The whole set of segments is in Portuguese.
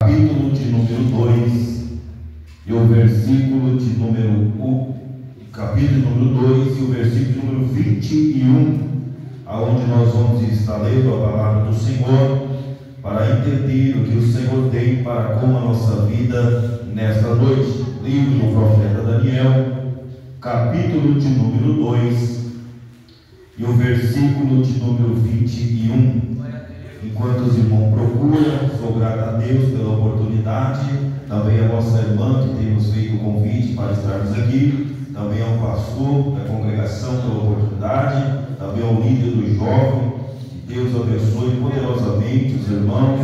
capítulo de número 2 e o versículo de número 1, capítulo número 2 e o versículo número 21, aonde nós vamos estar lendo a palavra do Senhor para entender o que o Senhor tem para com a nossa vida nesta noite. Livro do profeta Daniel, capítulo de número 2 e o versículo de número 21. Enquanto os irmãos procuram, sou grato a Deus pela oportunidade, também a nossa irmã que tem nos feito o convite para estarmos aqui, também ao pastor da congregação pela oportunidade, também ao líder do jovem. Que Deus abençoe poderosamente os irmãos.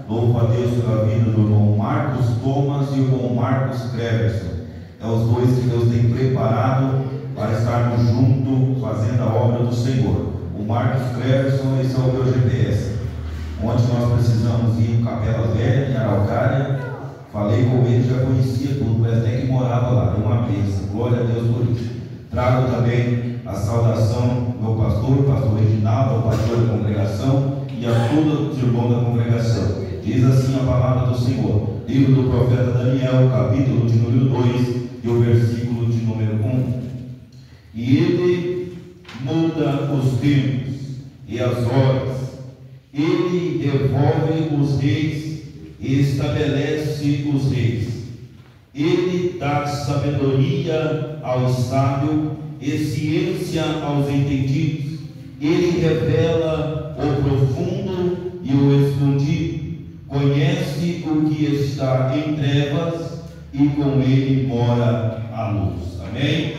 Louvo a Deus pela vida do irmão Marcos Thomas e o irmão Marcos Cleverson. É os dois que Deus tem preparado para estarmos juntos fazendo a obra do Senhor. O Marcos Cleverson, esse é o meu GPS. Onde nós precisamos ir em Capela Velha, em Araucária. Falei com ele, já conhecia tudo, mas até que morava lá, uma bênção. Glória a Deus por isso. Trago também a saudação do meu pastor Reginaldo, ao pastor da congregação e a todos os irmãos da congregação. Diz assim a palavra do Senhor, livro do profeta Daniel, capítulo de número 2 e o versículo de número 1. E ele muda os tempos e as horas, ele revolve os reis e estabelece os reis. Ele dá sabedoria ao sábio e ciência aos entendidos. Ele revela o profundo e o escondido. Conhece o que está em trevas e com ele mora a luz. Amém?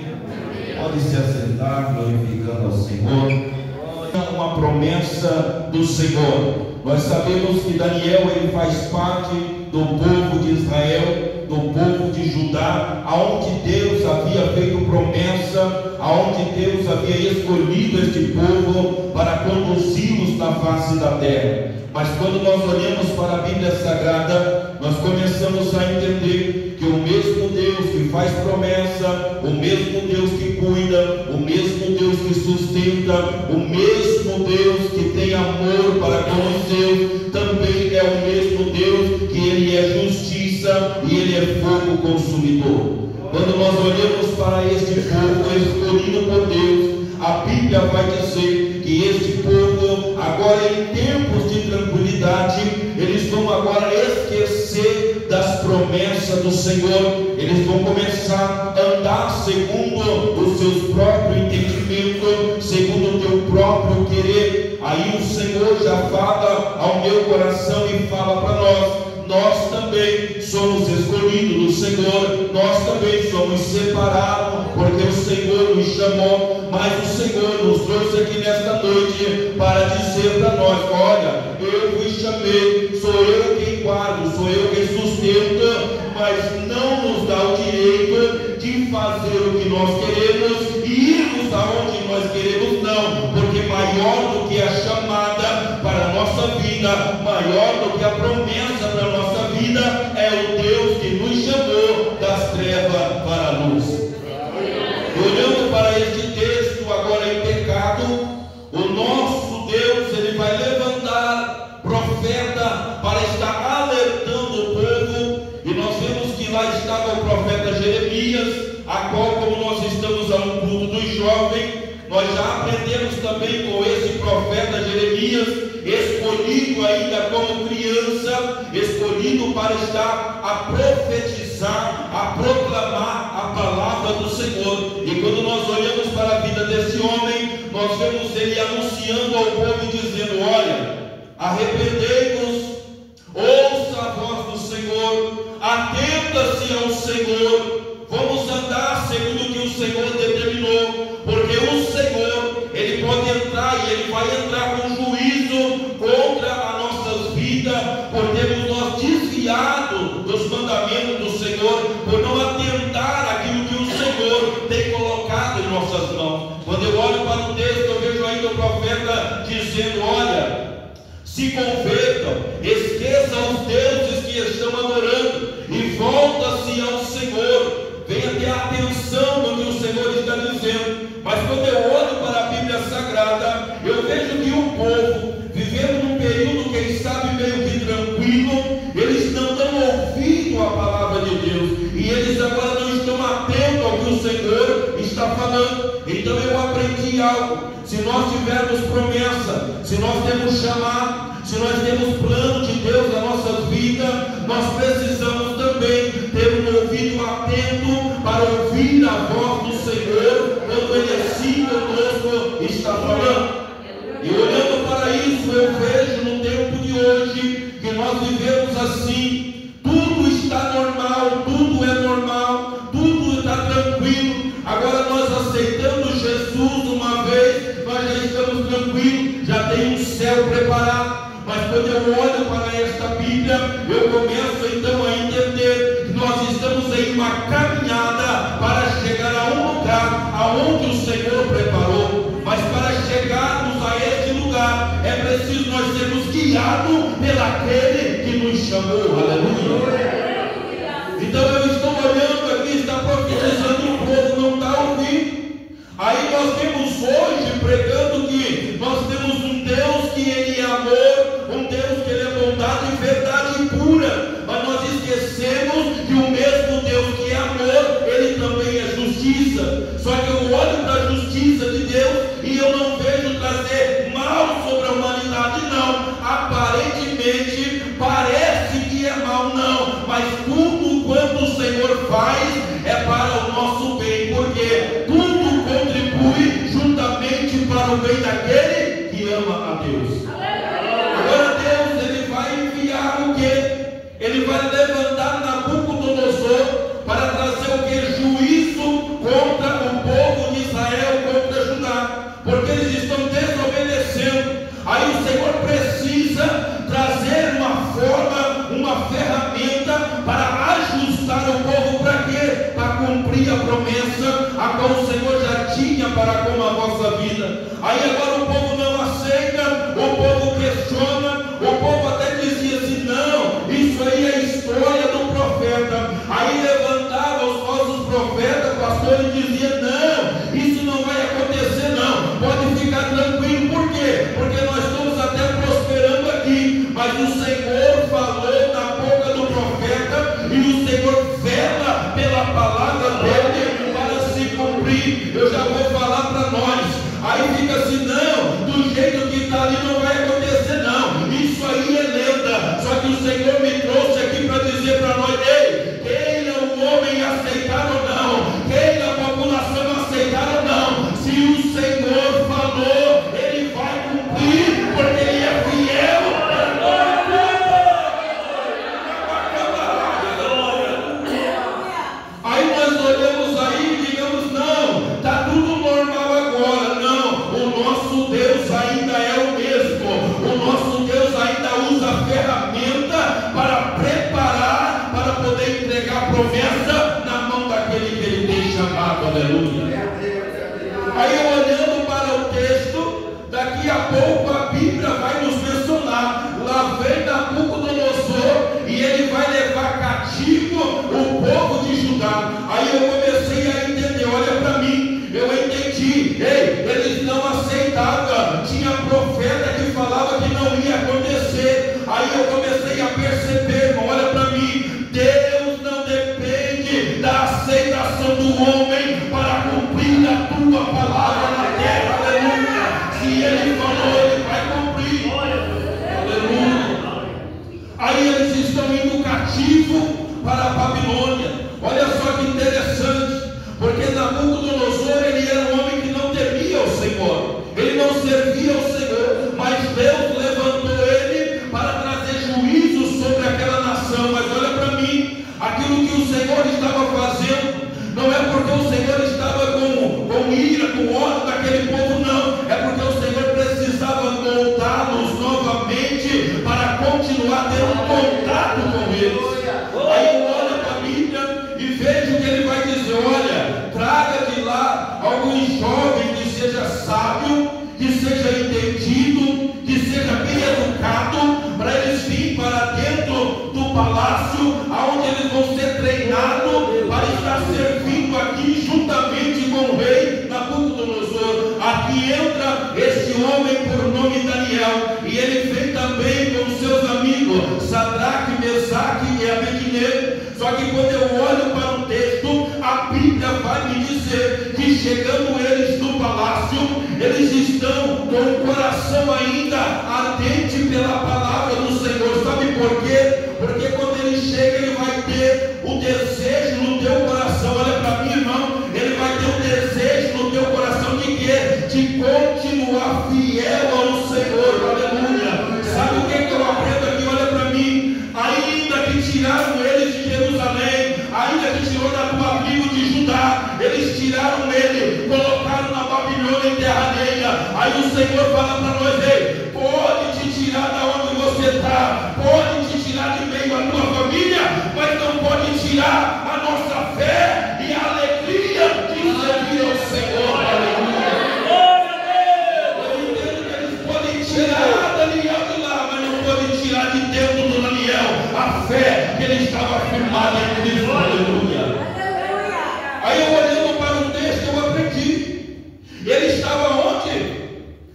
Pode se assentar, glorificando ao Senhor. Uma promessa do Senhor. Nós sabemos que Daniel ele faz parte do povo de Israel, do povo de Judá, aonde Deus havia feito promessa, aonde Deus havia escolhido este povo para conduzi-los na face da terra. Mas quando nós olhamos para a Bíblia Sagrada, nós começamos a entender que o mesmo Deus que faz promessa, o mesmo Deus que cuida, o mesmo Deus que sustenta, o mesmo Deus que tem amor para com os seus, também é o mesmo Deus que Ele é justiça e Ele é fogo consumidor. Quando nós olhamos para este povo escolhido por Deus, a Bíblia vai dizer que este povo, agora em tempos de tranquilidade, eles vão agora esquecer das promessas do Senhor. Eles vão começar a andar segundo os seus próprios entendimentos, segundo o teu próprio querer. Aí o Senhor já fala ao meu coração e fala para nós: nós também somos escolhidos do Senhor, nós também somos separados, porque o Senhor nos chamou, mas o Senhor nos trouxe aqui nesta noite para dizer para nós: olha, eu vos chamei, sou eu quem guardo, sou eu quem sustento, mas não nos dá o direito de fazer o que nós queremos e irmos aonde nós queremos, não, porque maior do que a chamada para a nossa vida, maior do que a promessa para a nossa vida, é o Deus que nos chamou das trevas para a luz. Olhando para este texto agora em pecado, o nosso Deus ele vai levantar profeta para estar alertando o povo, e nós vemos que lá estava o profeta Jeremias, a qual, como nós estamos a um culto dos jovens, nós já aprendemos também com esse profeta Jeremias, escolhido ainda como criança, escolhido para estar a profetizar, a proclamar a palavra do Senhor. E quando nós olhamos para a vida desse homem, nós vemos ele anunciando ao povo e dizendo: olha, arrependei-vos, ouça a voz do Senhor, atenta-se ao Senhor, vamos andar segundo o que o Senhor determinou, porque o Senhor ele pode entrar e ele vai entrar com juízo contra as nossas vidas, por termos nós desviado dos mandamentos do Senhor, por não atentar aquilo que o Senhor tem colocado em nossas mãos. Quando eu olho para o texto, eu vejo ainda o profeta dizendo: olha, se convertam, esqueçam os deuses que estão adorando e volta-se ao Senhor. Venha ter atenção no que o Senhor está dizendo. Mas quando eu olho para a Bíblia Sagrada, eu vejo que o povo, vivendo num período, quem sabe, meio que tranquilo, eles não estão está falando. Então eu aprendi algo: se nós tivermos promessa, se nós temos chamado, se nós temos plano de Deus na nossa vida, nós precisamos também ter um ouvido atento para ouvir a voz do Senhor quando Ele assim conosco está falando. E olhando para isso, eu vejo no tempo de hoje que nós vivemos assim. Tudo está normal, tudo é normal, tudo está tranquilo. Agora nós aceitando Jesus uma vez, nós já estamos tranquilos, já tem um céu preparado. Mas quando eu olho para esta Bíblia, eu começo então a entender que nós estamos em uma caminhada para chegar a um lugar aonde o Senhor preparou. Mas para chegarmos a este lugar, é preciso nós sermos guiados pelaquele que nos chamou. Aleluia. Então eu estou olhando aqui, está profetizando, o povo não está ouvindo. Aí nós temos hoje pregando que nós temos um Deus que Ele é amor, um Deus que Ele é bondade e verdade pura. Mas nós esquecemos que o mesmo Deus que é amor, Ele também é justiça. Só que eu olho para a justiça de Deus e eu não vejo trazer mal sobre a humanidade, não. Aparentemente parece que é mal, não. Mas tudo quanto o Senhor faz é para o nosso bem, porque tudo contribui juntamente para o bem daquele que ama a Deus. Agora Deus, Ele vai enviar o quê? Ele vai levantar Nabucodonosor para trazer o quê? Juízo contra o povo de Israel, contra Judá, porque eles estão desobedecendo. Aí o Senhor precisa trazer uma forma, uma ferramenta para ajustar o povo. Para quê? Para cumprir a promessa a qual o Senhor já tinha para com a vossa vida. Aí agora o povo não aceita, o povo questiona, o povo até dizia assim: não, isso aí é história do profeta. Aí levantava os falsos profetas, pastor, e dizia: não, isso não vai acontecer, não, pode ficar tranquilo. Por quê? Porque nós estamos até prosperando aqui. Mas o Senhor falou na boca do profeta, e o Senhor vela pela palavra dele para se cumprir. Eu já vou falar para nós. Aí fica assim: não, do jeito que está ali não vai acontecer, não, isso aí é lenda. Só que o Senhor me trouxe aqui para dizer para nós: ei, queira o homem aceitar ou não, queira a população aceitar ou não, se o Senhor falou, Ele vai cumprir, porque Ele é fiel. Aí nós olhamos aí e digamos: não, está tudo normal agora. Não, o nosso Deus ainda é o mesmo. O nosso Deus ainda usa a ferramenta para preparar, para poder entregar a promessa na mão daquele que Ele tem chamado. Aleluia. Aí olhando para o texto, daqui a pouco a Bíblia vai nos mencionar: lá vem Nabucodonosor e ele vai levar cativo o povo de Judá. Aí eu comecei a entender, olha para mim, eu entendi. Ei, eles não aceitavam, tinha profeta que falava que não ia acontecer. Aí eu comecei a perceber, irmão, olha para mim, Deus não depende da aceitação do homem para cumprir a tua palavra na terra. Aleluia. Se Ele falou, Ele vai cumprir. Aleluia. Aí eles estão indo cativo para a Babilônia. Olha só que interessante, porque Nabucodonosor, ele era um homem que não temia o Senhor, ele não servia ao Senhor, mas Deus levantou ele para trazer juízo sobre aquela nação. Mas olha para mim, aquilo que o Senhor estava fazendo, não é porque o Senhor estava com ira, com ódio daquele povo, não, é porque o Senhor precisava moldá-los novamente para continuar tendo contato com eles. Aí eu olho para a Bíblia e vejo que ele vai dizer: olha, traga de lá algum jovem que seja sábio, que seja entendido, que seja bem educado, para eles virem para dentro do palácio, onde eles vão ser treinados para estar servindo aqui juntamente com o rei Nabucodonosor. Aqui entra este homem por nome Daniel, e ele vem também com seus amigos Sadraque, Mesaque e Abednego. Só que quando eu olho para o texto, a Bíblia vai me dizer que chegando eles no palácio, eles estão com o coração ainda ardente pela palavra do Senhor. Sabe por quê? Porque quando ele chega, ele vai ter o desejo no teu coração. Olha para mim, irmão, ele vai ter o desejo no teu coração de quê? De continuar fiel ao Senhor. Aleluia. Sabe o que eu aprendo aqui? Olha para mim. Ainda que tiraram eles de Jerusalém, ainda que tirou da tua tribo de Judá, eles tiraram ele, colocaram na Babilônia em terra alheia. Aí o Senhor fala para nós: ei, pode te tirar da onde você está, pode te tirar de meio à tua família, mas não pode tirar a nossa fé e a alegria de servir ao Senhor. Aleluia. Eu entendo que eles podem tirar Daniel de lá, mas não podem tirar de dentro do Daniel a fé que ele estava firmado em Cristo. Aleluia. Aí eu olhando para o texto, eu aprendi. Ele estava onde?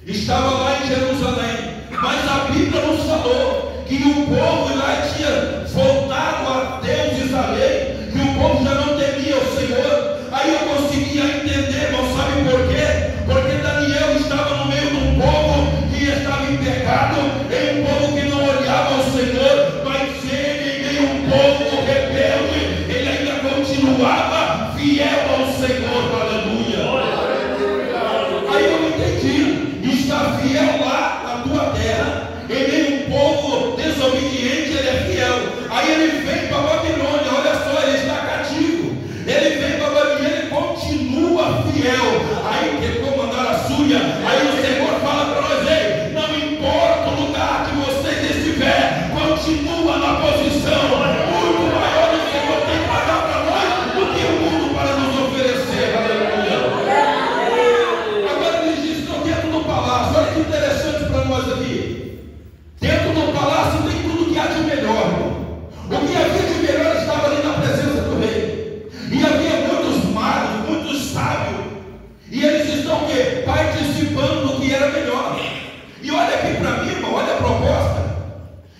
Estava lá em Jerusalém. Mas a Bíblia nos falou que o povo lá tinha voltado a deuses alheios, que o povo já não temia o Senhor. Aí eu conseguia entender, não sabe por quê? Porque Daniel estava no meio de um povo que estava em pecado, em um povo que não olhava ao Senhor, mas ele, em meio a um povo rebelde, ele ainda continuava fiel ao Senhor. Aleluia. Aí eu entendi, está fiel lá na tua terra, em meio a um povo desobediente, ele é fiel. Aí ele vem para a Babilônia, olha só, ele está cativo. Ele vem para a Babilônia, ele continua fiel. Aí ele comandar a Súria. Aí o Senhor fala para nós: ei, não importa o lugar que você estiver, continua na posição. Muito maior o Senhor tem para dar para nós do que o mundo para nos oferecer. Aleluia. Agora eles dizem: estão dentro do palácio. Olha que interessante para nós aqui. Dentro do palácio tem tudo que há de melhor. O que havia de melhor estava ali na presença do rei. E havia muitos magos, muitos sábios. E eles estão o quê? Participando do que era melhor. E olha aqui para mim, irmão, olha a proposta.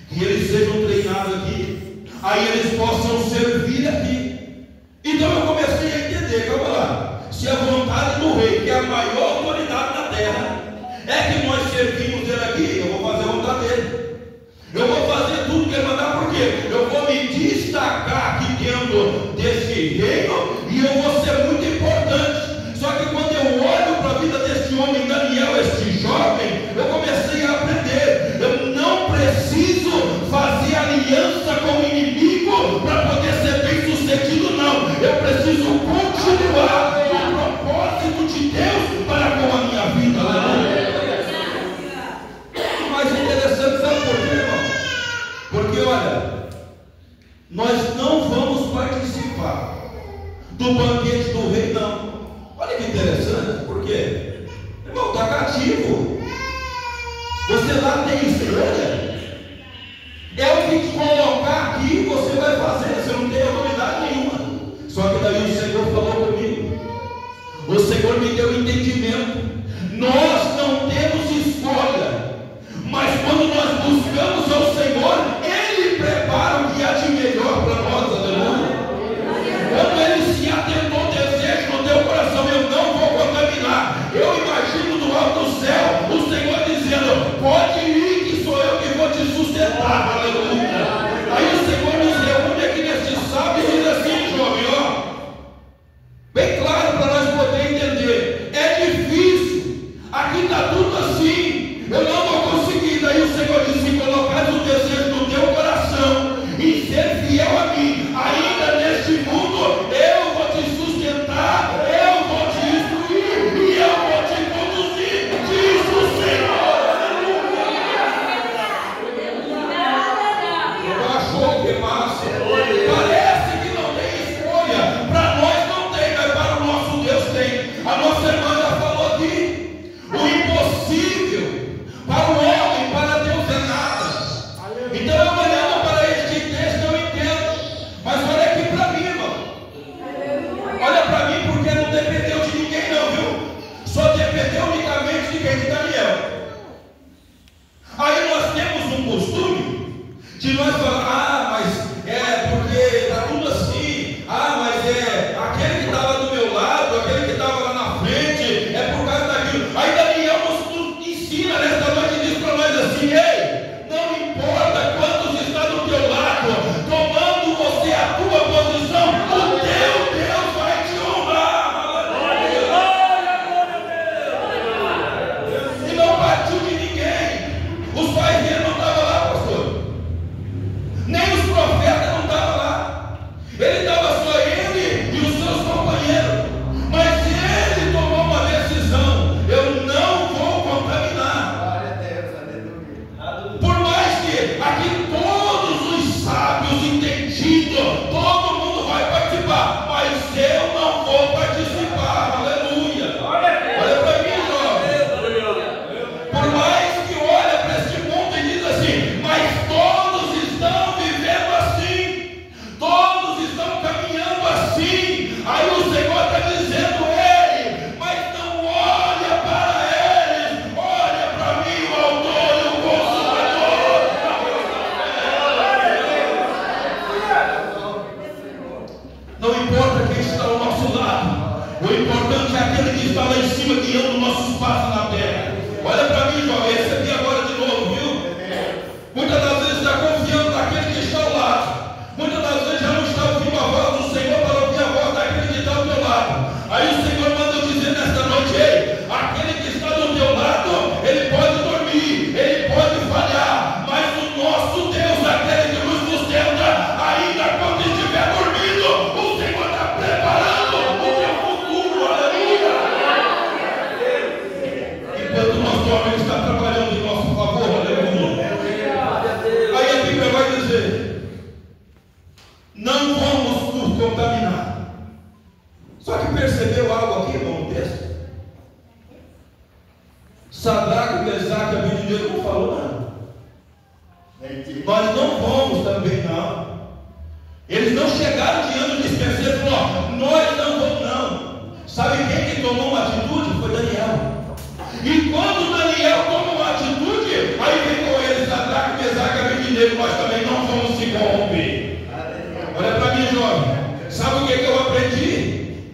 Que eles sejam treinados aqui. Aí eles possam servir aqui. Então eu comecei a entender, calma lá. Se a vontade do rei, que é a maior autoridade na terra, é que nós servimos ele aqui, eu vou fazer a vontade dele. Eu vou fazer tudo que ele mandar, porque eu vou me destacar aqui dentro desse reino e eu vou ser muito importante. Só que quando eu olho para a vida deste homem, Daniel, este jovem, eu comecei a aprender. Eu não preciso fazer aliança com o inimigo para poder ser bem sucedido, não. Eu preciso continuar no propósito de Deus para com a minha vida. O mais interessante, sabe por quê, irmão? Porque olha, nós não vamos participar do banquete do rei, não. Olha que interessante, por quê? Irmão, está cativo. Você lá tem escolha. É o que te colocar aqui, você vai fazer. Você não tem autoridade nenhuma. Só que daí o Senhor falou comigo. O Senhor me deu entendimento. Nós não temos escolha. Mas quando nós buscamos ao Senhor, Ele prepara o que há de melhor para nós. Aleluia. Quando Ele se atentou não vamos nos contaminar. Só que percebeu algo aqui, irmão, no texto? Sadraque, Mesaque e Abednego não falou nada. Nós não vamos também não. Eles não chegaram diante do dispenseiro e falaram: nós não vamos não. Sabe quem que tomou uma atitude? Foi Daniel. E quando Daniel toma uma atitude, aí vem com ele Sadraque, Mesaque e Abednego: nós também não vamos se corromper. Olha para mim, jovem. Sabe o que eu aprendi?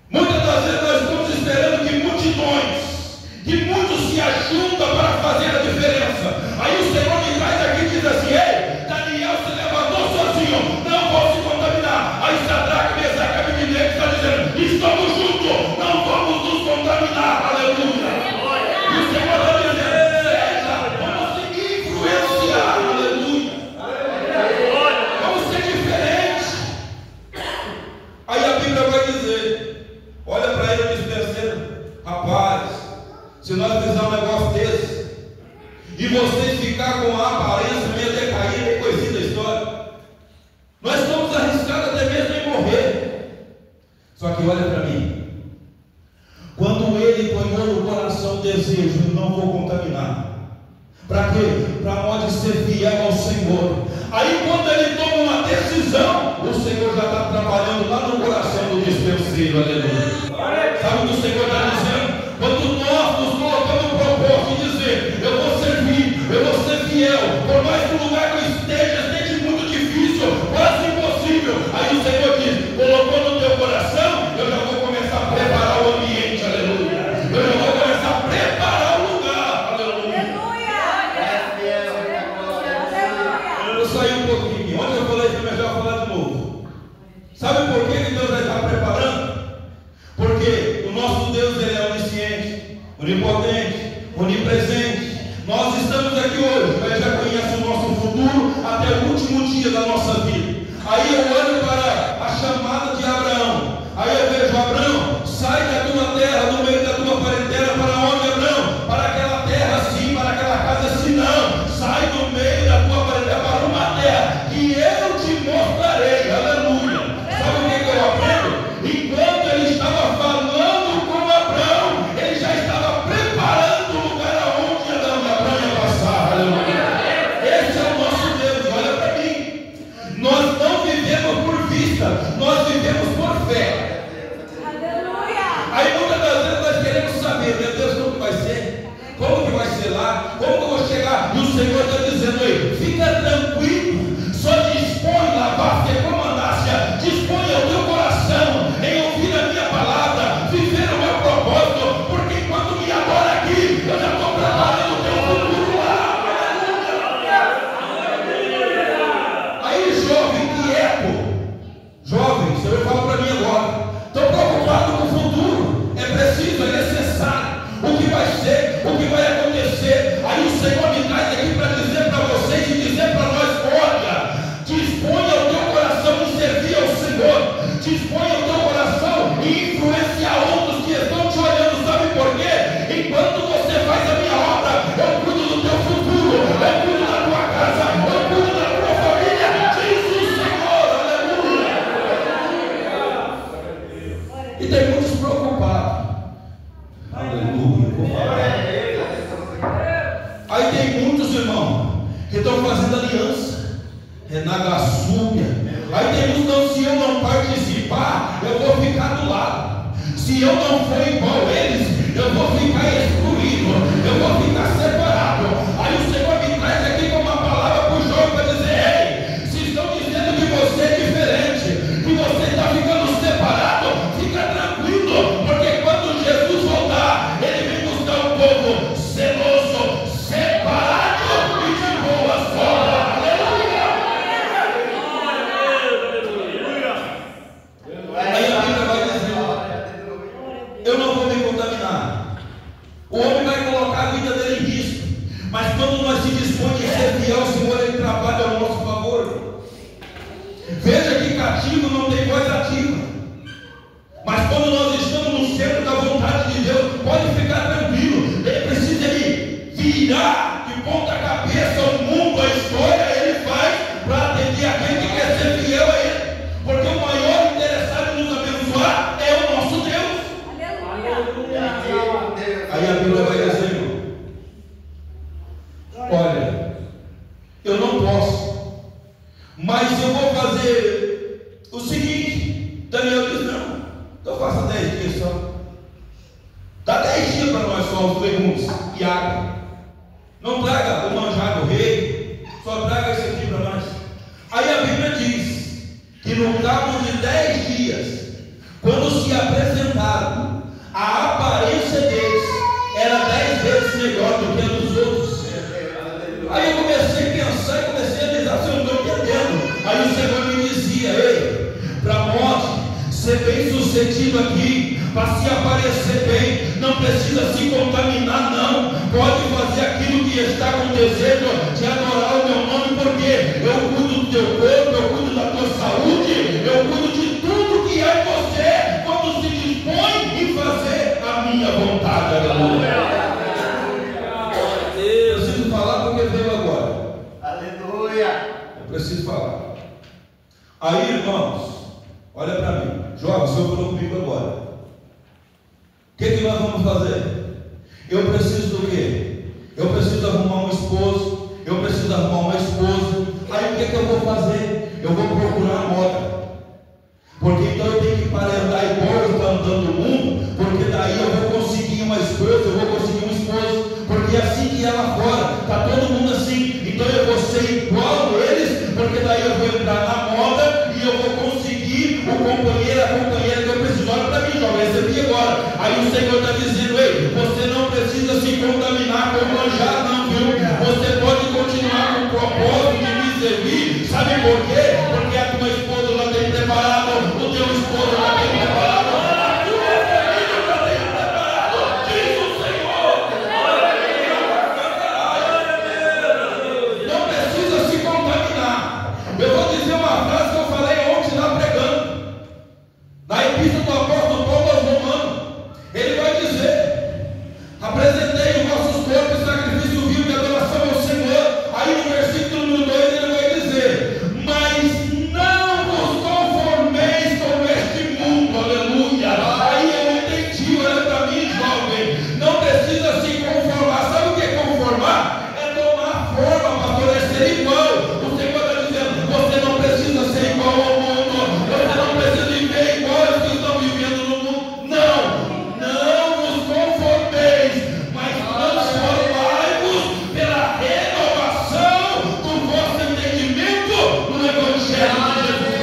Muitas das vezes nós estamos esperando que multidões, que muitos se ajuntam para fazer a diferença. Aí o Senhor me traz aqui e diz assim: ei, Daniel se levantou sozinho, não vou se contaminar. Aí Sadraque, Mesaque e Abednego está dizendo: estamos juntos, não vamos nos contaminar. Aleluia. E o Senhor está dizendo: seja, vamos se influenciar. Aleluia. Vamos ser diferentes. Aí a Bíblia vai dizer: olha para ele o dispenseiro: rapaz, se nós fizermos um negócio desse e vocês ficar com a aparência meio decaída e coisinha da história, nós estamos arriscados até mesmo em morrer. Só que olha para mim, quando ele ponhou no coração o desejo de não vou contaminar, para quê? Para nós ser fiel ao Senhor. Aí quando ele toma uma decisão, o Senhor já está trabalhando lá no coração do dispenseiro. Aleluia. Sabe o que o Senhor está dizendo? Quando nós nos colocamos no propósito de dizer: eu vou servir, eu vou ser fiel, por mais que o lugar que eu esteja muito difícil, quase impossível, aí o Senhor diz: colocou no teu coração, eu já vou começar a preparar o ambiente. Aleluia. Eu já vou começar a preparar o lugar. Aleluia. Eu saí um pouquinho, onde eu falei isso, mas já vou falar de novo. Sabe por que Deus já está preparando? Porque o nosso Deus, ele é onisciente, onipotente, onipresente. Nós estamos aqui hoje, mas já conhece o nosso futuro até o último dia da nossa vida. Aí eu olho para a chamada de Abraão. Aí eu vejo: Abraão, sai da tua terra, do meio da tua parentela. Para onde, Abraão? Para aquela terra sim, para aquela casa sim. Não, sai do meio da tua parentela para uma terra que eu te mostrarei. Aleluia. Sabe o que eu aprendo? Enquanto ele estava falando com Abraão, ele já estava preparando o lugar aonde Abraão ia passar. Aleluia. Esse é o nosso Deus. Olha para mim. Nós não vivemos por vista, nós vivemos por fé. Aleluia. Aí muitas das vezes nós queremos saber: meu Deus, como que vai ser? Como que vai ser lá? Como que eu vou chegar? E o Senhor está dizendo: ei, fica tranquilo, só dispõe lá, basta comandância, dispõe ao teu coração em ouvir a minha palavra, viver o meu propósito, porque enquanto me adora aqui, eu já estou preparando o teu futuro lá. Aí, jovem quieto, jovem, o Senhor fala para mim agora: estou preocupado com o futuro, é preciso, é necessário, o que vai ser, o que vai acontecer. Aí o Senhor me traz aqui para dizer para vocês e dizer para nós: olha, disponha o teu coração em servir ao Senhor, disponha o teu coração em influenciar outros que estão te olhando. Sabe por quê? Enquanto você faz a minha obra, eu cuido do teu futuro, eu cuido da tua casa, eu cuido da tua família, diz o Senhor. Aleluia. E tem muitos preocupados. Aleluia. Aí tem muitos, irmãos, que estão fazendo aliança, na gasúbia. Aí tem muitos: não, se eu não participar, eu vou ficar do lado. Se eu não for igual eles, eu vou ficar excluído, eu vou ficar separado. Aí o Senhor me traz aqui com uma palavra para o jovem para dizer: ei, se estão dizendo que você é diferente, que você está ficando separado, fica tranquilo, porque quando Jesus voltar, ele vem buscar um povo zeloso, separado e de boas obras. Aí a Bíblia vai dizer: eu não vou me contaminar. O homem vai colocar a vida dele em risco, mas quando nós se dispomos a ser fiel ao Senhor, ele trabalha ao nosso favor. Veja que cativo não tem voz ativa, mas quando nós estamos no centro da vontade de Deus, pode ficar tranquilo. Ele precisa ele virar de ponta cabeça o mundo, a história, ele faz para atender aquele que quer ser fiel mas eu vou fazer o seguinte. Daniel diz: não, então faça 10 dias só. Dá 10 dias para nós só, os legumes e água. Não traga o manjar do rei, só traga isso aqui para nós. Aí a Bíblia diz que no cabo de 10 dias, quando se apresentaram, a aparência deles era 10 vezes melhor do que a dos outros. Aí eu comecei a pensar e comecei a dizer: assim, eu não estou entendendo. Aí o Senhor me dizia: ei, para a morte ser bem sucedido aqui, para se aparecer bem, não precisa se contaminar, não. Pode fazer aquilo que está acontecendo, de adorar o meu nome, porque eu cuido do teu corpo, eu cuido da tua saúde, eu cuido de tudo que é você, quando se dispõe em fazer a minha vontade. Aleluia. Eu preciso falar porque veio agora. Aleluia. Eu preciso falar. Aí, irmãos, olha para mim. Jovem, o Senhor falou comigo agora. O que nós vamos fazer? Eu preciso do quê? Eu preciso arrumar um esposo. Eu preciso arrumar uma esposa. Aí o que eu vou fazer? Eu vou procurar a moda. Porque então eu tenho que aparentar igual está andando o mundo. Porque daí eu vou conseguir uma esposa, eu vou conseguir um esposo. Porque assim que é lá fora, está todo mundo assim. Então eu vou ser igual a eles. Porque daí eu vou entrar na moda e eu vou conseguir o companheiro, a companheira que eu preciso. Olha para mim, jovem, recebi agora. Aí o Senhor está dizendo: ei, você não precisa se contaminar com manjar, não, viu? Você pode continuar com o propósito de me servir. Sabe por quê? Porque a tua esposa já tem preparado, o teu esposo já tem preparado, a tua família já tem preparado. Diz o Senhor. Não precisa se contaminar. Eu vou dizer uma frase que eu falei ontem lá pregando, na epístola do apóstolo Paulo aos Romanos. Ele vai dizer: apresentei os vossos corpos em sacrifício vivo de adoração ao Senhor. Aí no versículo número 2 ele vai dizer: mas não vos conformeis com este mundo. Aleluia. Aí eu entendi. Olha para mim, jovem, não precisa se conformar. Sabe o que é conformar? É tomar forma para poder ser igual. O Senhor está dizendo: você não precisa ser igual ao mundo, você não precisa viver igual aos que estão vivendo no mundo. Não vos conformeis, mas transformai-vos pela renovação do vosso entendimento no Evangelho de Jesus.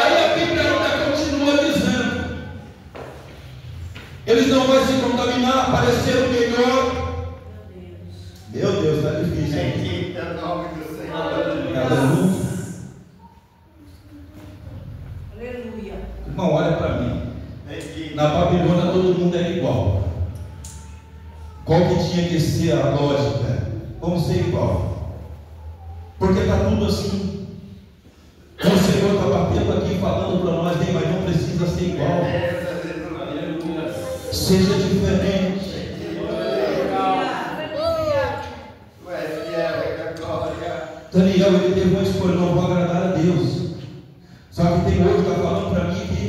Aí a Bíblia ainda continua dizendo: eles não vão se contaminar, parecer o melhor. Meu Deus, está difícil. Bendito é o nome do Senhor. Aleluia. Aleluia. Irmão, olha para mim. Bendito. Na Babilônia todo mundo era igual. Qual que tinha que ser a lógica? Vamos ser igual. Porque está tudo assim. O Senhor está batendo aqui falando para nós: mas não precisa ser igual. Seja diferente. Daniel, ele teve uma escolha: não vou agradar a Deus. Só que tem outro que está falando para mim que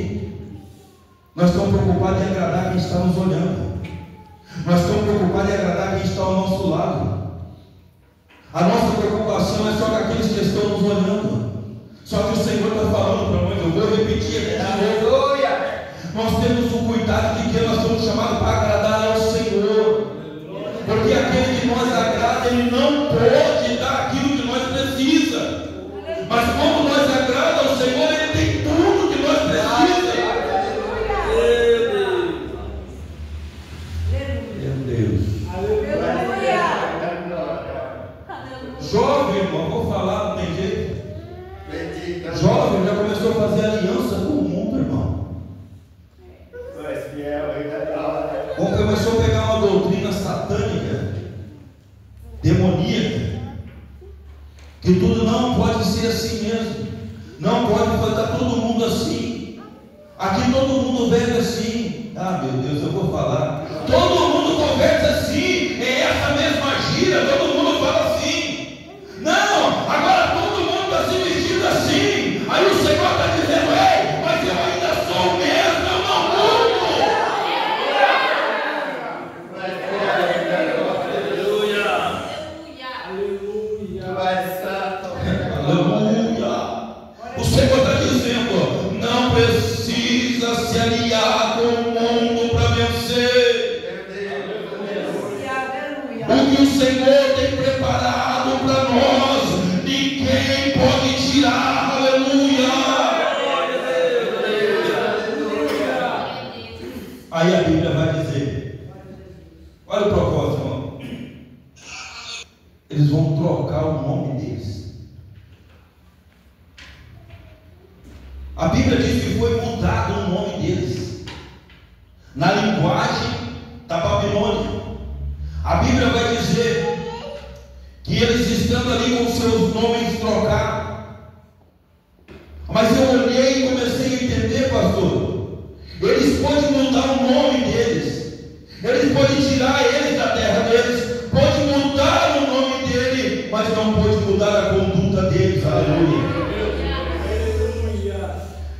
nós estamos preocupados em agradar quem está nos olhando. Nós estamos preocupados em agradar quem está ao nosso lado. A nossa preocupação é só com aqueles que estão nos olhando. Só que o Senhor está falando para nós, eu vou repetir aqui de novo. Aleluia. Nós temos o cuidado de que nós somos chamados para agradar ao Senhor. Porque aquele que nós agrada, ele não pode dar aquilo que nós precisamos. Mas como nós agrada ao Senhor, ele tem tudo que nós precisamos. Meu Deus. Jovem, irmão, vou falar, não tem jeito. Jovem já começou a fazer aliança com o mundo, irmão. Começou a pegar uma doutrina satânica, demoníaca, que tudo não pode ser assim mesmo. Não pode estar todo mundo assim. Aqui todo mundo vive assim. Ah, meu Deus, eu vou falar. Todo mundo conversa assim. É essa mesma gíria. Todo mundo fala assim. Não, agora todo mundo está se vestindo assim. Aí o Senhor está dizendo: ei, mas eu ainda sou o mesmo, eu não mudo. Aleluia. Tu és Aleluia. O Senhor está dizendo: não precisa se aliar com o mundo para vencer. O que o Senhor tem preparado para nós, ninguém pode tirar. Aleluia. Aí a Bíblia vai dizer, olha o propósito, irmão. Eles vão trocar o nome deles. A Bíblia diz que foi mudado o nome deles na linguagem da Babilônia. A Bíblia vai dizer que eles estando ali com seus nomes trocados. Mas eu olhei e comecei a entender, pastor. Eles podem mudar o nome deles, eles podem tirar eles da terra deles, podem mudar o nome dele, mas não pode mudar a conduta deles. Aleluia.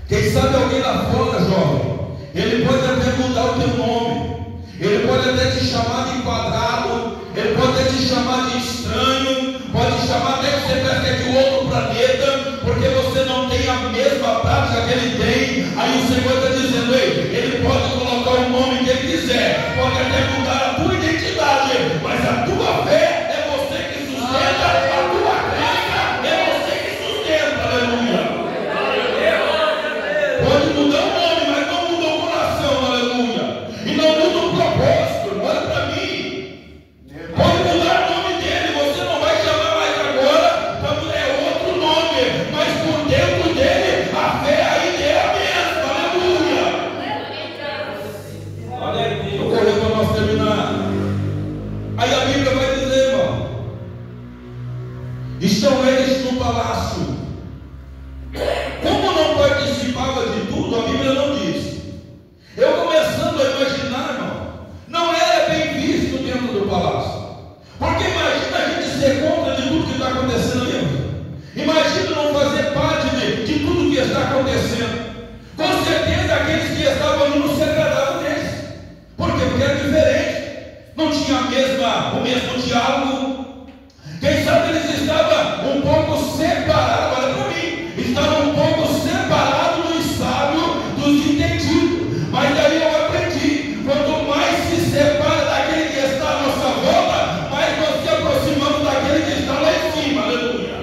Quem sabe alguém lá fora, jovem, ele pode até mudar o teu nome, ele pode até te chamar de quadrado, ele pode até te chamar de estranho, pode chamar até que você parece que é de outro planeta, porque você não tem a mesma prática que ele tem. Aí o Senhor está dizendo: ei, ele pode colocar o nome que ele quiser, pode até mudar a tua identidade, mas a tua fé é você que sustenta, a tua crença é você que sustenta. Aleluia. Pode mudar o nome, mas não muda o coração. Aleluia. E não muda o propósito. Olha para mim. Pode mudar o nome dele, você não vai chamar mais agora, é outro nome, mas por dentro dele a fé ainda é a mesma. Aleluia. Olha aí, eu corri para nós terminar. Aí a Bíblia vai dizer, irmão, estão eles no palácio. Como não participava de tudo, a Bíblia não diz. Eu começando a imaginar, irmão, não era bem visto dentro do palácio. Porque imagina a gente ser contra de tudo que está acontecendo ali, irmão. Imagina não fazer parte de tudo que está acontecendo. Com certeza aqueles que estavam ali não se agradavam deles. Por quê? Porque era diferente. Não tinha o mesmo diálogo. Quem sabe eles estavam um pouco separados. Olha para mim. Estavam um pouco separados dos sábios, dos entendidos. Mas daí eu aprendi: quanto mais se separa daquele que está à nossa volta, mais nós se aproximamos daquele que está lá em cima. Aleluia.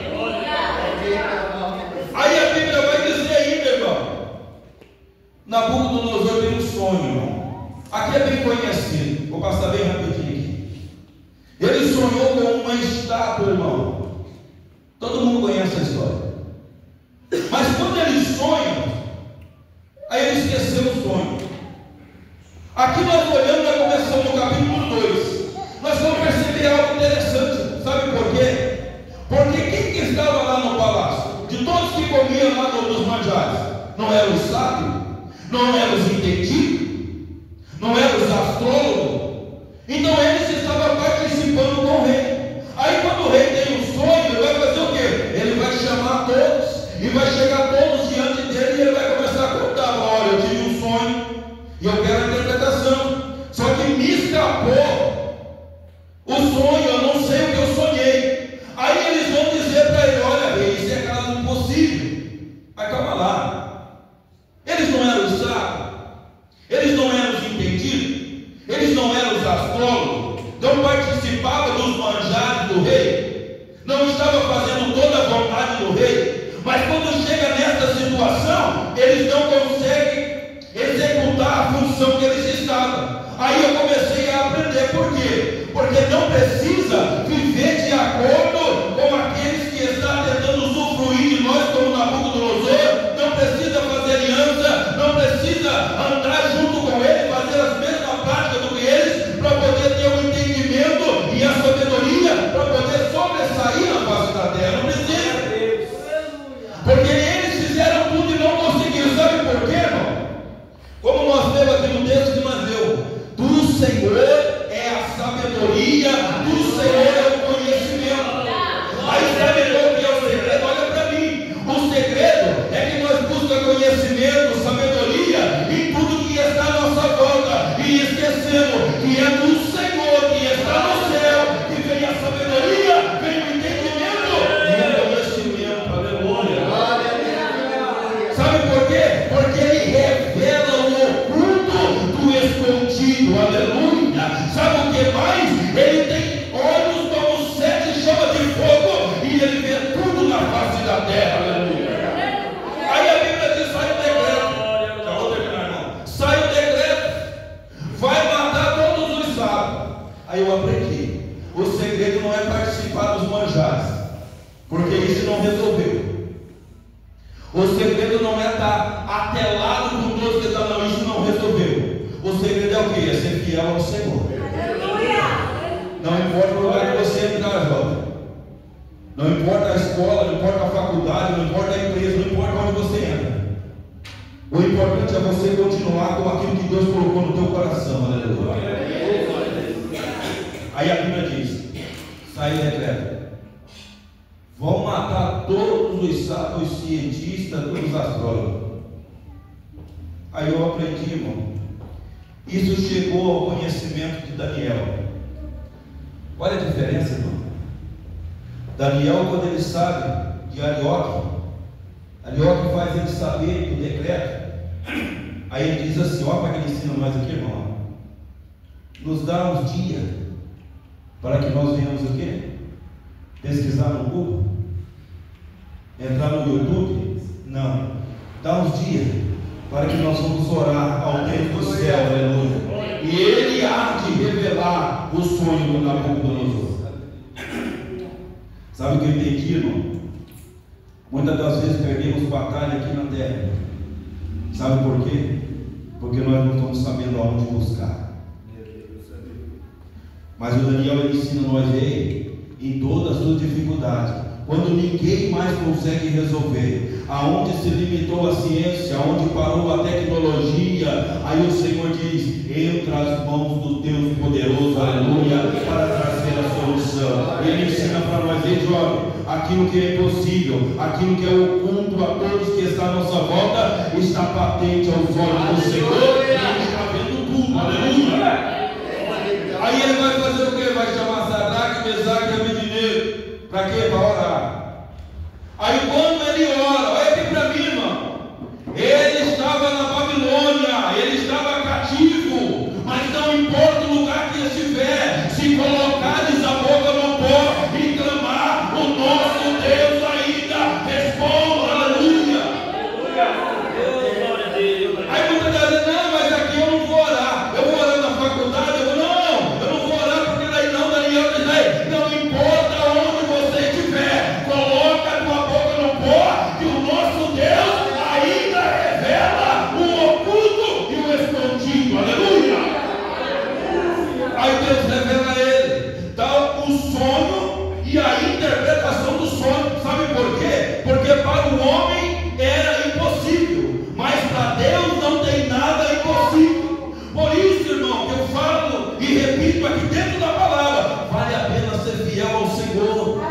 Aí a Bíblia vai dizer ainda, irmão, Nabucodonosor teve um sonho, irmão. Aqui é bem conhecido, vou passar bem rapidinho aqui. Ele sonhou com uma estátua, irmão. Todo mundo conhece a história. Mas quando ele sonha, aí ele esqueceu o sonho. Aqui nós olhamos, nós começamos no capítulo 2. Nós vamos perceber algo interessante. Sabe por quê? Porque quem que estava lá no palácio? De todos que comiam lá nos manjares, não eram os sábios? Não eram os entendidos? Não eram os astrólogos? Então eles estavam participando com o rei. Aí quando o rei tem um sonho, ele vai fazer o quê? Ele vai chamar todos e vai chegar todos diante dele e ele vai começar a contar: olha, eu tive um sonho e eu quero a interpretação, só que me escapou o sonho, eu não sei o que eu sonhei. Aí eles vão dizer para ele: olha, rei, isso é caso impossível. Mas calma lá, eles não eram os sábios, eles não eram os entendidos, eles não eram os astrólogos, não participavam dos manjares do rei, não estavam fazendo toda a vontade do rei. Mas quando chega nessa situação, eles não conseguem executar a função que eles estavam. Aí eu comecei a aprender. Por quê? Porque não precisa viver de acordo com aqueles que estão tentando usufruir de nós como Nabucodonosor. Não precisa fazer aliança, não precisa andar junto com eles, fazer as mesmas práticas do que eles, para poder ter o entendimento e a sabedoria, para poder sobressair na face da terra. Não precisa. Porque eles fizeram tudo e não conseguiram. Sabe por quê, irmão? Como nós temos aqui no texto que nós lemos: do Senhor é a sabedoria, do Senhor é o conhecimento. face da terra, aleluia. Aí a Bíblia diz, sai o decreto, já vou terminar, irmão, sai o decreto, vai matar todos os sábios. Aí eu aprendi, o segredo não é participar dos manjares, porque isso não resolveu. O segredo não é estar atelado com todos que estão, não, isso não resolveu. O segredo é o que? É ser fiel ao Senhor. Não importa o lugar que você entrar, jovem. Não importa a escola, não importa a faculdade, não importa a empresa, não importa onde você entra. O importante é você continuar com aquilo que Deus colocou no teu coração, aleluia. Aí a Bíblia diz, sai o decreto, vão matar todos os cientistas, todos os astrólogos. Aí eu aprendi, irmão, isso chegou ao conhecimento de Daniel. Olha a diferença, irmão. Daniel, quando ele sabe de Arioque faz ele saber do decreto. Aí ele diz assim, olha para que ele ensina nós aqui, irmão, nos dá uns dias para que nós venhamos o quê? Pesquisar no Google, entrar no YouTube? Não, dá uns dias para que nós vamos orar ao Deus do céu, aleluia, e Ele há de revelar o sonho do Nabucodonosor. Sabe o que eu entendi, irmão? Muitas das vezes perdemos batalha aqui na terra. Sabe por quê? Porque nós não estamos sabendo aonde buscar. Mas o Daniel ele ensina nós aí, em todas as suas dificuldades, quando ninguém mais consegue resolver, aonde se limitou a ciência, aonde parou a tecnologia, aí o Senhor diz, entra as mãos do Deus poderoso, aleluia, para trazer a solução. Ele ensina para nós, ei jovem, aquilo que é impossível, aquilo que é oculto a todos que está à nossa volta, está patente aos olhos do Senhor, e Ele está vendo tudo, aleluia. Aí ele vai fazer o que? Vai chamar Sadraque, Mesaque e Abednego. Para quê? Para orar. Aí quando ele ora, olha aqui para mim, irmão, ele estava na Babilônia, ele estava cativo, mas não importa o lugar que ele estiver, se colocares a boca no pó e clamar, o nosso Deus ainda responde, aleluia. Aí muitas vezes, não, mas aqui eu não vou orar, eu vou orar na faculdade, eu não vou orar porque daí não, Daniel diz aí, não importa onde você estiver, coloca a tua boca no pó, que o nosso Deus ainda revela o oculto e o escondido, aleluia. Aí Deus revela a ele, dá o sonho e a interpretação do sonho, sabe por quê? Porque para o homem era impossível, mas para Deus não tem nada impossível. Por isso, irmão, que eu falo e repito aqui dentro da palavra, vale a pena ser fiel ao Senhor.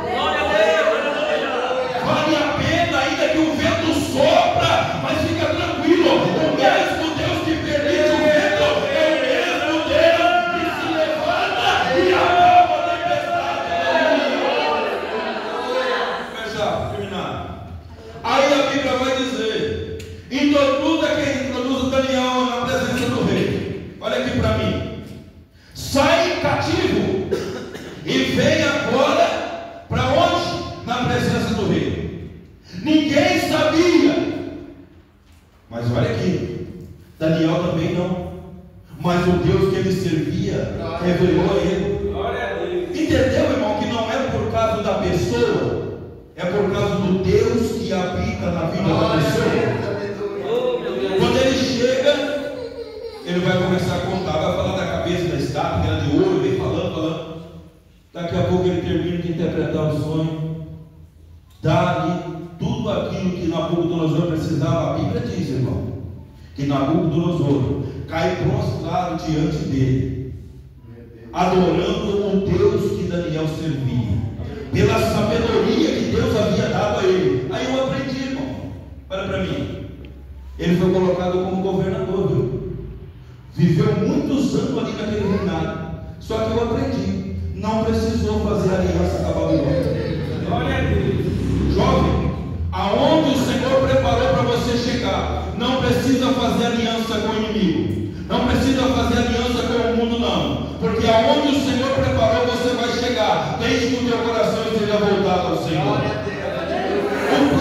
Vale a pena, ainda que o vento sopra, mas fica tranquilo, o mesmo Deus que permite o vento é o mesmo Deus que se levanta e acalma a tempestade. Fechar, terminar. Aí a Bíblia vai dizer, introduza quem introduz o Daniel na presença do rei. Olha aqui para mim, sai cativo e vem agora para onde? Na presença do rei. Ninguém sabia, mas olha aqui, Daniel também não, mas o Deus que ele servia revelou a ele. Entendeu, irmão, que não é por causa da pessoa, é por causa do Deus que habita na vida da pessoa. Quando ele chega, ele vai começar a contar, vai falar da cabeça da estátua, que era de ouro, vem falando. Daqui a pouco ele termina de interpretar o sonho, dá-lhe tudo aquilo que Nabucodonosor precisava. A Bíblia diz, irmão, que Nabucodonosor cai prostrado diante dele, adorando o Deus que Daniel servia, pela sabedoria que Deus havia dado a ele. Aí eu aprendi, irmão, olha para mim, ele foi colocado como governador, viu? Viveu muitos anos ali naquele reinado. Só que eu aprendi, não precisou fazer aliança com a Babilônia. Glória a Deus. Jovem, aonde o Senhor preparou para você chegar, não precisa fazer aliança com o inimigo, não precisa fazer aliança com o mundo, não, porque aonde o Senhor preparou você vai chegar, desde que o teu coração esteja voltado ao Senhor. O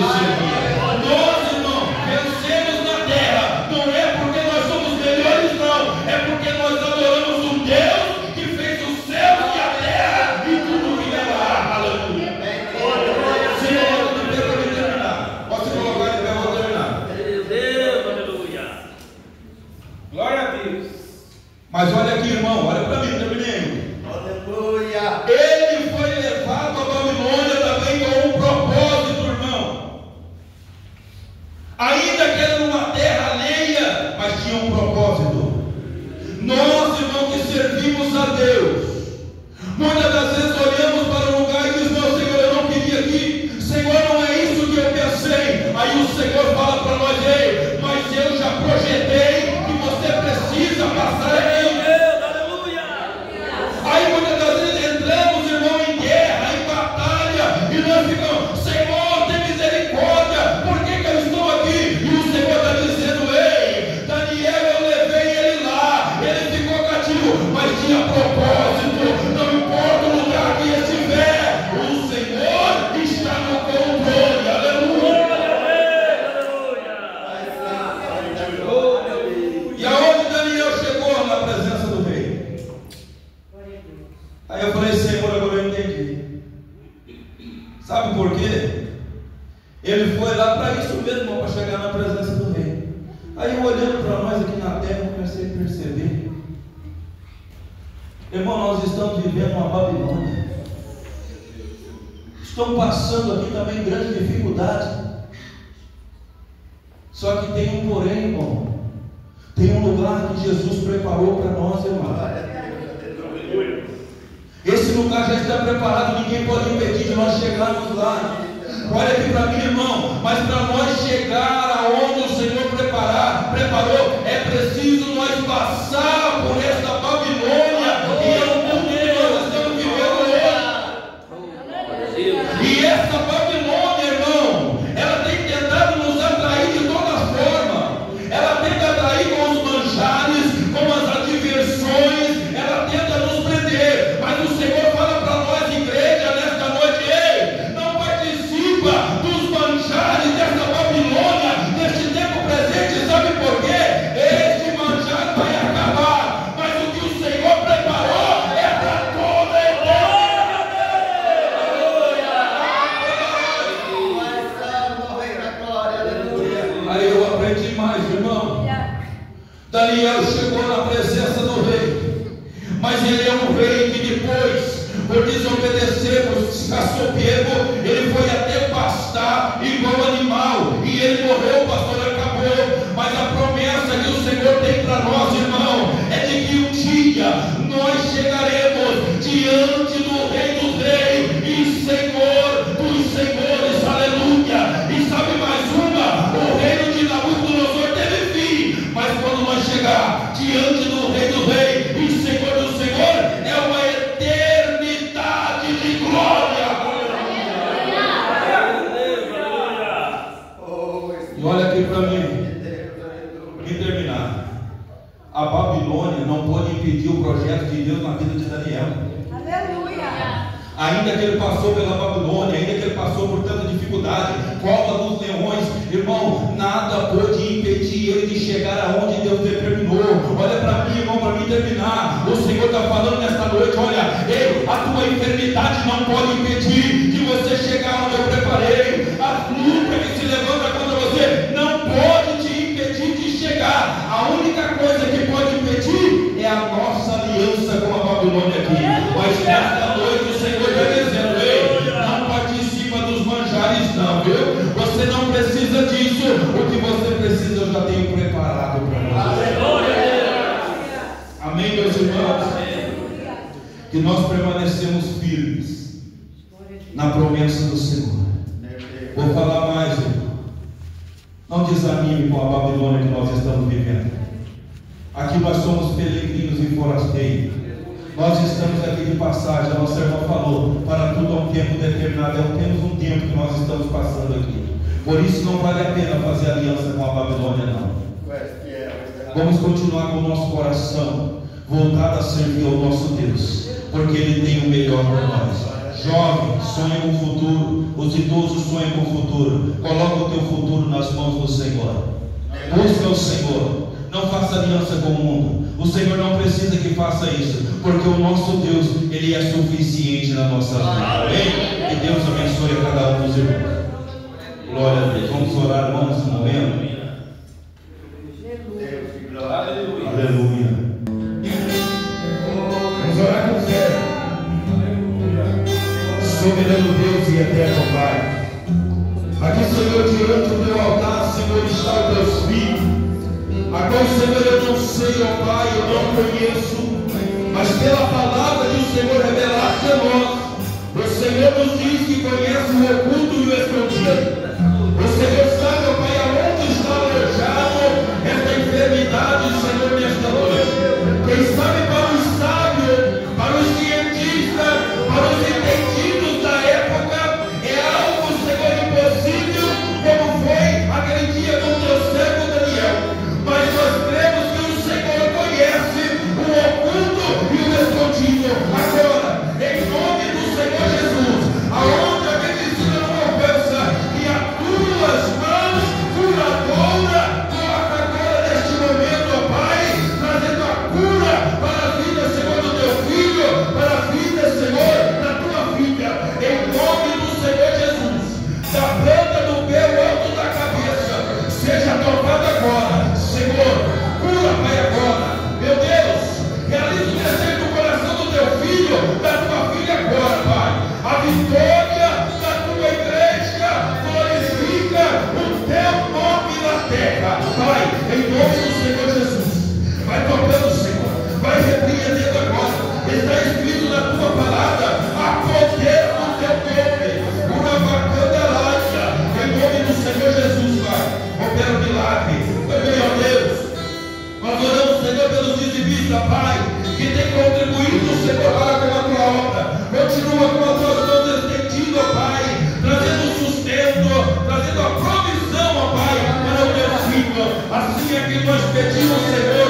ele servia. Nós, irmão, vencemos na terra, não é porque nós somos melhores, não, é porque nós adoramos um Deus que fez o céu e a terra e tudo que nela há. Aleluia. Se coloca de pé para me terminar. Pode se colocar de pé, eu vou terminar. Deus, aleluia. Glória a Deus. Mas olha aqui, irmão, olha para mim, terminei. Aleluia. Ele foi levado à Babilônia também com um propósito, irmão. Ainda que era numa terra alheia, mas tinha um propósito. Nós, irmão, que servimos a Deus, muitas das vezes olhamos para o lugar e dizemos: não, Senhor, eu não queria aqui. Senhor, não é isso que eu pensei. Aí o Senhor fala para nós: ei, mas eu já projetei que você precisa passar aqui. Aí muitas das vezes entramos, irmão, em guerra, em batalha, e nós ficamos: Senhor, tem misericórdia, por que eu estou aqui? E o Senhor está dizendo: ei, Daniel, eu levei ele lá, ele ficou cativo, mas tinha propósito. Não importa o lugar que estiver, o Senhor está no controle. Aleluia. E aonde Daniel chegou? Na presença do rei. Aí eu falei: Senhor, agora eu entendi. Sabe por quê? Ele foi lá para isso mesmo, para chegar na presença do rei. Aí eu olhando para nós aqui na terra, eu comecei a perceber: irmão, nós estamos vivendo uma Babilônia. Estão passando aqui também grande dificuldade. Só que tem um porém, irmão. Tem um lugar que Jesus preparou para nós, irmão. Esse lugar já está preparado, ninguém pode impedir de nós chegarmos lá. Olha aqui para mim, irmão, mas para nós chegar aonde o Senhor preparou, é preciso nós passar por esta Babilônia, que é o mundo que nós estamos vivendo hoje. E essa Babilônia, irmão, ela tem tentado nos atrair de toda forma. Ela tenta atrair com os manjares, com as adversões, ela tenta nos prender. Mas o Senhor fala para nós, igreja, nesta noite: ei, não participa dos manjares dessa Babilônia, neste tempo presente. Sabe por quê? Este manjar vai acabar, mas o que o Senhor preparou é para toda a eternidade. Aí eu aprendi mais, irmão. Daniel chegou na presença do rei, mas ele é um rei que depois, por desobedecermos, caçou pego, ele foi até pastar igual animal, e ele morreu, o pastor acabou. Mas a promessa que o Senhor tem para nós, irmão, é de que um dia nós chegaremos diante do Rei dos Reis e Senhor dos Senhores. Aleluia. E sabe mais uma? O reino de Nabucodonosor teve fim, mas quando nós chegar diante do Rei dos Reis e Senhor do Senhor, é uma eternidade de glória. E olha aqui para mim, e terminar. A Babilônia não pode impedir o projeto de Deus na vida de Daniel. Aleluia. Ainda que ele passou pela Babilônia, ainda que ele passou por tanta dificuldade, cova dos leões, irmão, nada pôde impedir ele de chegar aonde Deus determinou. Olha para mim, irmão, para mim terminar. O Senhor está falando nesta noite: olha, ei, a tua enfermidade não pode impedir de você chegar onde eu preparei. A luta que se levanta contra você não pode te impedir de chegar. A única coisa que pode impedir é a nossa aliança com a Babilônia aqui. Mas nesta noite o Senhor está dizendo: ei, não participa dos manjares não, viu? Você não precisa disso. O que você precisa eu já tenho preparado para você. Amém, meus irmãos? Que nós permanecemos firmes na promessa do Senhor. Vou falar mais, irmão. Não desanime com a Babilônia que nós estamos vivendo. Aqui nós somos peregrinos e forasteiros. Nós estamos aqui de passagem. A nossa irmã falou: para tudo há um tempo determinado. Temos um tempo que nós estamos passando aqui. Por isso não vale a pena fazer aliança com a Babilônia, não. Vamos continuar com o nosso coração voltado a servir ao nosso Deus, porque Ele tem o melhor para nós. Jovem, sonha com o futuro. Os idosos sonham com o futuro. Coloca o teu futuro nas mãos do Senhor. Busca o Senhor. Não faça aliança com o mundo. O Senhor não precisa que faça isso, porque o nosso Deus, Ele é suficiente na nossa vida. Amém? Que Deus abençoe a cada um dos irmãos. Glória a Deus. Vamos orar, irmãos, nesse momento. Aleluia. Aleluia. Vamos orar com fé. Soberano Deus e eterno Pai, aqui, Senhor, diante do teu altar, Senhor, está os teus filhos, a qual, Senhor, eu não sei, ó Pai, eu não conheço, mas pela palavra que o Senhor revelaste a nós, o Senhor nos diz que conhece o oculto e o escondido. O Senhor sabe, ó Pai, aonde está alojado esta enfermidade, Senhor, nesta noite. Quem sabe para os sábios, para os cientistas, para os entendidos da época, é algo, Senhor, impossível, como foi aquele dia com o teu servo Daniel. Mas nós cremos que o Senhor conhece o oculto e o escondido. Agora, em nome do Senhor Jesus, aonde a medicina não alcança, que as tuas mãos curadoras toca agora neste momento, ó Pai, trazendo a cura para a vida, Senhor, do teu filho, para a vida, Senhor, da tua filha, em nome do Senhor Jesus, da planta do pé ao alto da cabeça, seja tocada agora, Senhor, cura, Pai, agora, meu Deus, realiza o desejo do coração do teu filho, da tua filha agora, Pai, a vitória da tua igreja glorifica o teu nome na terra, Pai, em nome do Senhor Jesus, vai tocando, Senhor, vai repreendendo agora, está escrito na tua palavra, a poder do teu nome, uma bacana ládia, em nome do Senhor Jesus, Pai, opera o milagre, meu Deus, nós oramos, Senhor, pelos dizimistas, Pai, que tem contribuído, Senhor, para com a tua obra, continua com as tuas mãos estendidas, Pai, trazendo sustento, trazendo a provisão, ó Pai, para o teu filho, assim é que nós pedimos, Senhor,